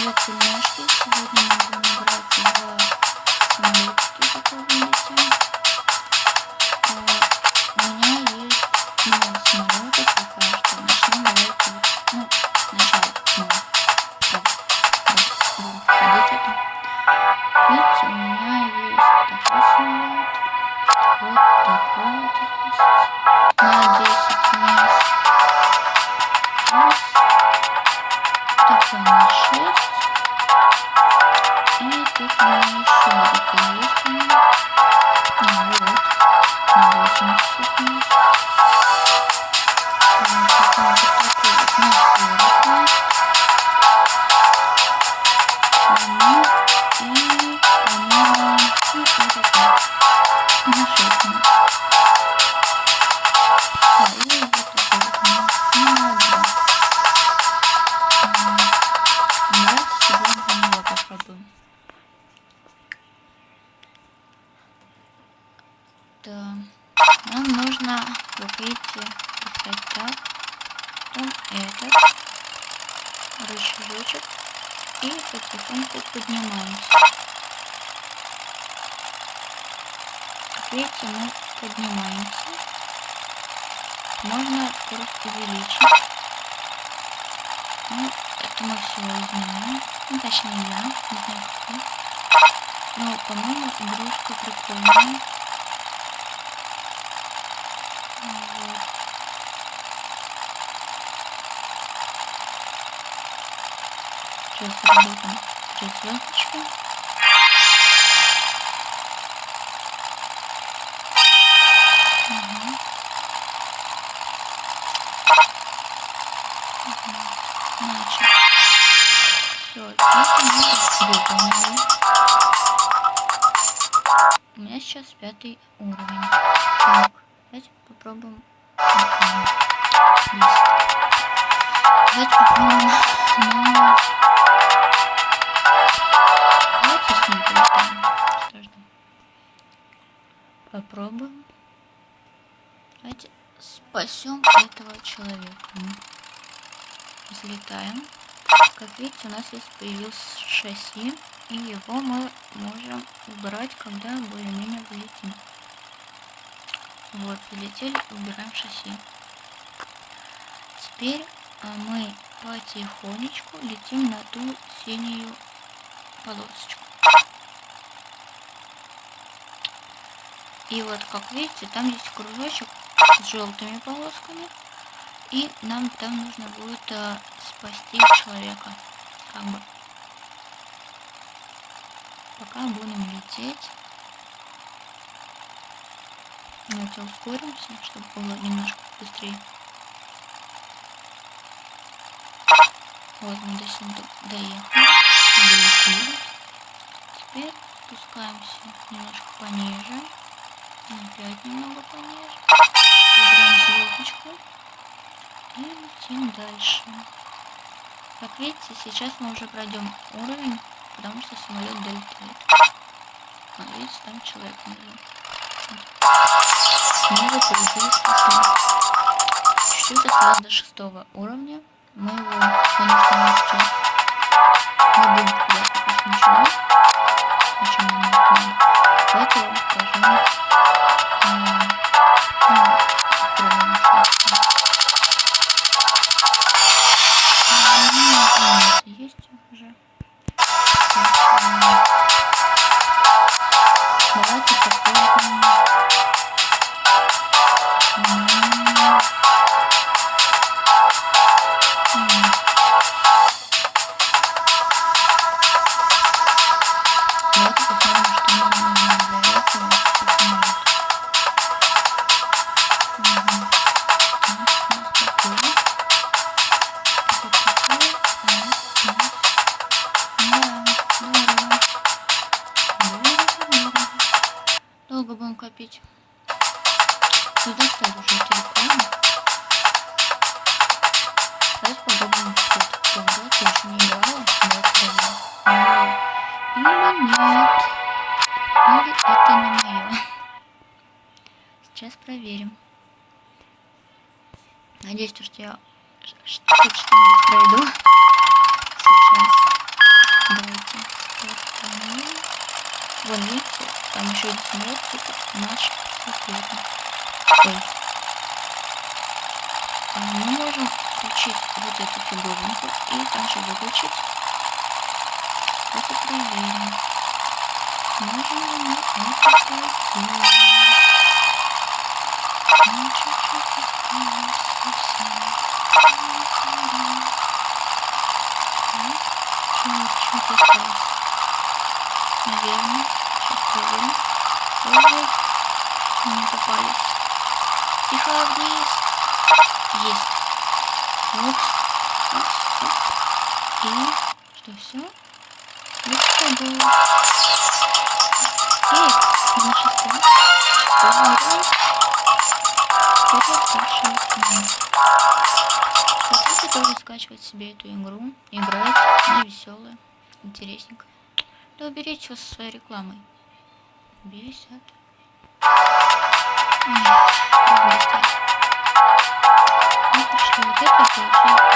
Привет, пельмешки. Сегодня мы будем играть в самолетики, которые летим. У меня есть много самолетов пока что. Начнем давайте, сначала будем проходить это. Видите, у меня есть такой самолет, вот такой вот есть. На 10 мест. Такой на 6. И тут у меня еще где-то есть они. Вот. На 80 мест. Потом вот такой вот на 40 мест. И, по-моему, вот так. На 6 мест. И вот такой вот на 2. Давайте сегодня за него попробуем. Да. Нам нужно, как видите, писать так. Потом этот рычажочек. И потихоньку поднимаемся. Как видите, мы поднимаемся. Можно скорость увеличить. Это мы все знаем. Точнее я, не знаю как вы. Но, по-моему, игрушка прикольная. Вот. Сейчас заработаем 3 звездочки. Значит, все, это мы выполнили. У меня сейчас 5 уровень. Так, давайте попробуем. Давайте попробуем. Давайте с ним полетаем. Что ждем? Попробуем. Давайте спасем этого человека. Взлетаем. Как видите, у нас есть появился шасси, и его мы можем убрать, когда более-менее вылетим. Вот, залетели, убираем шасси. Теперь мы потихонечку летим на ту синюю полосочку. И вот, как видите, там есть кружочек с желтыми полосками. И нам там нужно будет спасти человека. Как бы. Пока будем лететь. Давайте ускоримся, чтобы было немножко быстрее. Вот мы до сюда доехали. Долетели. Теперь спускаемся немножко пониже. Опять немного пониже. Выбираем звездочку. И летим дальше. Как видите, сейчас мы уже пройдем уровень, потому что самолет долетает. Вот видите, там человек внизу. Мы его получили спасибо. Чуть-чуть осталось до 6 уровня. Мы его, конечно, сейчас не будем куда-то пока ничего. О чем нам надо. Давайте я вам покажу. Есть уже. Давайте попробуем. Давайте посмотрим, что нам нужно для этого посмотреть. Долго будем копить. Куда стоит уже эта реклама? Давайте попробуем что-то. Давайте я еще не играла. Или нет. Или это не мое. Сейчас проверим. Надеюсь, что я хоть что-нибудь пройду сейчас. Давайте стартанем. Вон, видите, там еще один становится наш соперник. Ой. Мы можем включить вот эту фигуринку и также выключить. Давайте проверим. Сможем ли мы это пройти? Ну, чуть-чуть осталось совсем. Чуть-чуть осталось. Наверное. Сейчас проверим. Ой, не попались. Тихо, вниз. Есть. Упс. Упс. Упс. И что, все? Легко было. Эй, мы чисто. Кто-то скачивает. Хотите тоже скачивать себе эту игру? Играть, она веселая, интересненько. Да уберите его со своей рекламой. Бесит. Мы пошли вот это получили.